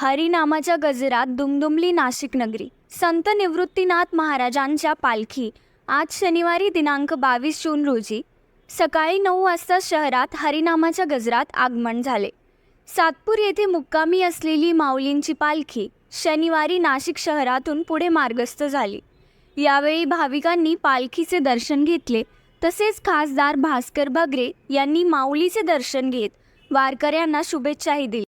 हरिनामाच्या गजरात दुमदुमली नाशिक नगरी. संत निवृत्तीनाथ महाराजांच्या पालखी आज शनिवारी दिनांक 22 जून रोजी सकाळी 9 वाजता शहरात हरिनामाच्या गजरात आगमन झाले. सातपूर येथे मुक्कामी असलेली माऊलींची पालखी शनिवारी नाशिक शहरातून पुढे मार्गस्थ झाली. यावेळी भाविकांनी पालखीचे दर्शन घेतले. तसेच खासदार भास्कर भगरे यांनी माऊलीचे दर्शन घेत वारकऱ्यांना शुभेच्छाही दिल्या.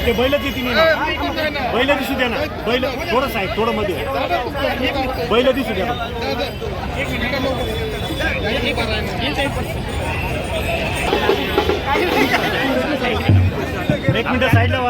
ते बैल किती बैल दिसू द्या ना. बैल थोडं साहेब थोडं मध्ये बैल दिसू द्या. एक मिनिट साईडला